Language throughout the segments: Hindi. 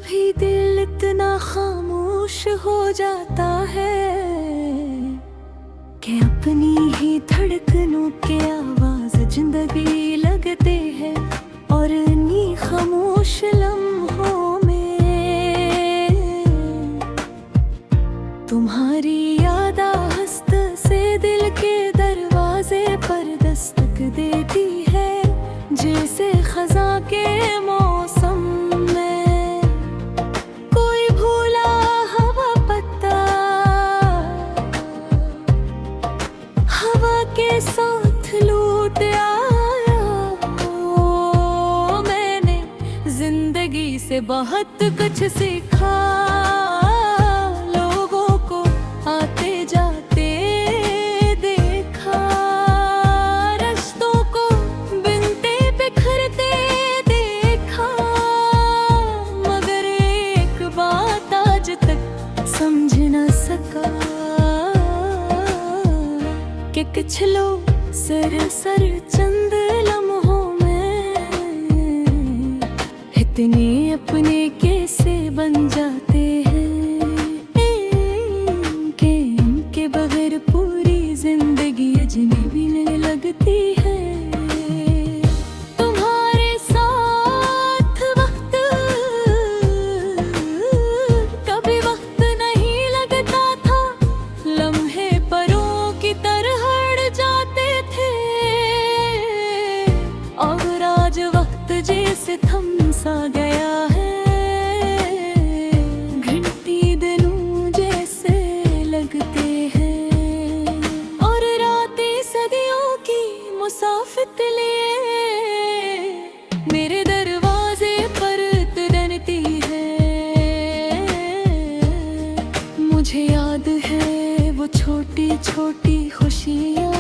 कभी दिल इतना खामोश हो जाता है कि अपनी ही धड़कनों के आवाज जिंदगी लगते हैं। और इन्हीं खामोश लम्हों में तुम्हारी याद हस्त से दिल के दरवाजे पर दस्तक देती है। जैसे खज़ां के मौसम में कोई भूला हवा पत्ता हवा के साथ लूट आया। मैंने जिंदगी से बहुत कुछ सीखा, लोगों को आते जाते देखा, रिश्तों को बिनते बिखरते देखा। मगर एक बात आज तक समझ न सका कि कुछ लोग सर चंद लम्हों में इतने अपने कैसे बन जाते हैं कि इनके बगैर पूरी जिंदगी अजनबी लगती है। तुम्हारे साथ वक्त कभी वक्त नहीं लगता था, लम्हे परों की तरह अड़ जाते थे। और आज वक्त जैसे थम सा गया है, घंटी दिनों जैसे लगते हैं। और रातें सदियों की मुसाफिर लिए मेरे दरवाजे पर तुरंती है। मुझे याद है वो छोटी छोटी खुशियाँ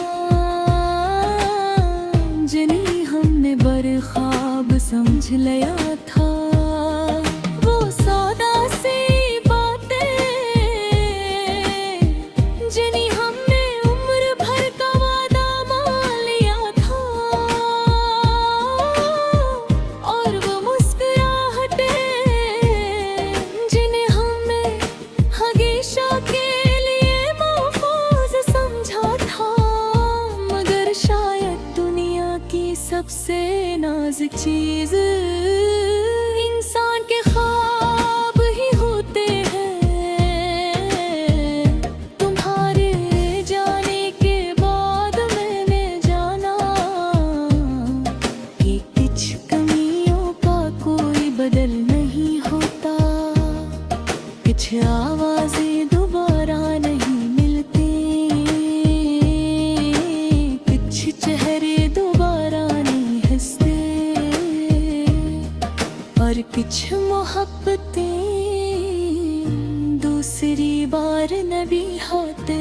जिन्हें हमने बरख्वाब समझ लिया था। वो सादा सी बातें जिन्हें हमने उम्र भर का वादा मान लिया था। और वो मुस्कुराहटें जिन्हें हमने हमेशा के लिए महफूज समझा था। मगर शायद दुनिया की सबसे नाजुक चीज इंसान के ख्वाब ही होते हैं। तुम्हारे जाने के बाद मैंने जाना कि कुछ कमियों का कोई बदल नहीं होता। कुछ आवाजें दोबारा नहीं मिलती, कुछ चेहरे दोबारा नहीं हंसते, और कुछ मोहब्बतें दूसरी बार न भी होते।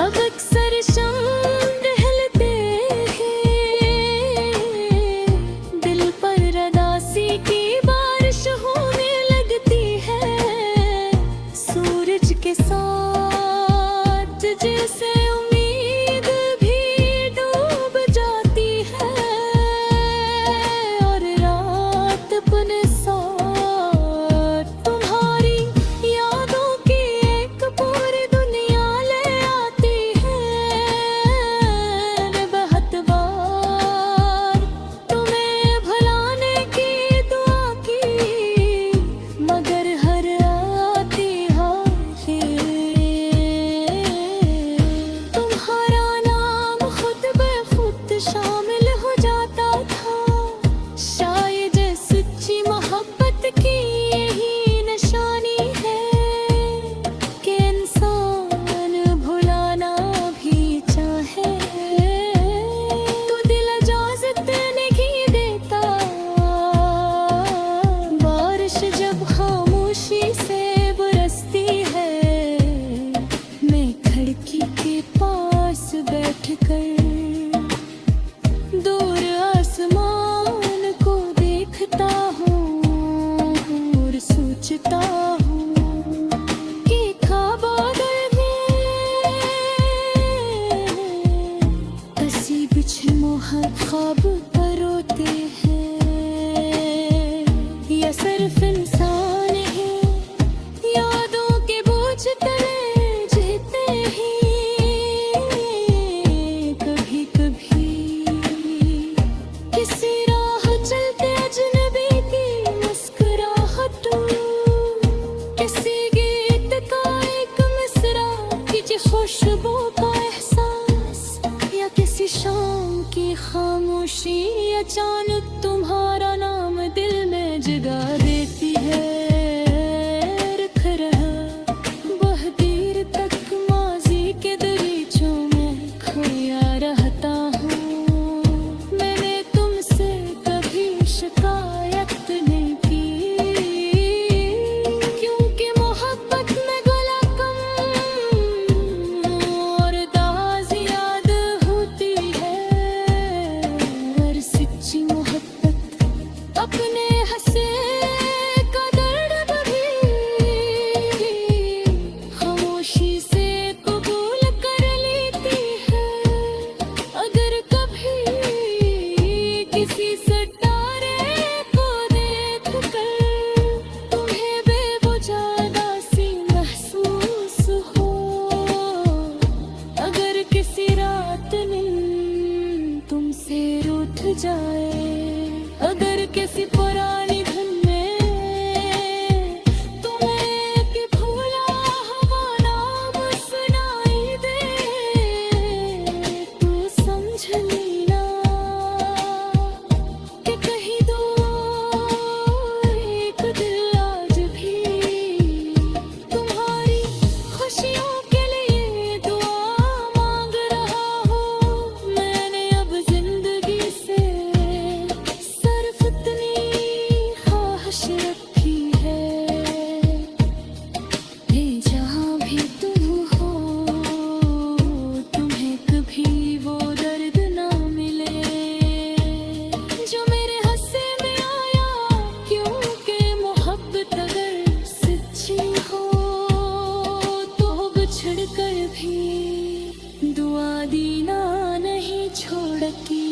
अब अक्सर शम्स टहलते हैं, दिल पर उदासी की बारिश होने लगती है। सूरज के साथ जैसे उम्मीद भी डूब जाती है। और रात अपने साथ तुम्हारी यादों की एक पूरी दुनिया ले आती है। बहुत बार तुम्हें भुलाने की दुआ की, मगर हर आती हारे तुम्हारा नाम खुद ब खुद शामिल हो जाता था। शायद सच्ची मोहब्बत की यही निशानी है कि इंसान भुलाना भी चाहे तो दिल इजाजत नहीं देता। बारिश जब खामोशी से बरसती है, मैं खिड़की के पास बैठकर दूर आसमान को देखता हूँ और सोचता हूँ कि ख्वाब अगर शाम की खामोशी अचानक तुम्हारा नाम दिल में जगा देती है। रख रहा वह देर तक माजी के दरीचों में खोया रहता हूँ। मैंने तुमसे कभी शिकायत नहीं की, क्योंकि मोहब्बत में गला कम और दाज याद होती है। और सच्ची मोहब्बत अपने हंसे का दर्द भी खामोशी से कबूल कर लेती है। अगर कभी किसी सितारे को देख कर तुम्हें बेवजह सी महसूस हो, अगर किसी रात नींद तुमसे रूठ जाए, अगर किसी पुरानी धुन में तुम्हें कि भूला हुआ नाम सुनाई दे, तो समझ लेना कि कहीं दूर एक दिल आज भी तुम्हारी खुशियों के लिए दुआ मांग रहा हो। मैंने अब जिंदगी से सिर्फ इतनी ख्वाहिश रखी है कि जहाँ भी तुम हो तुम्हें कभी वो दर्द ना मिले जो मेरे हंसे में आया। क्योंकि मोहब्बत अगर सच्ची हो तो बिछड़ कर भी दुआ दीना नहीं छोड़ती।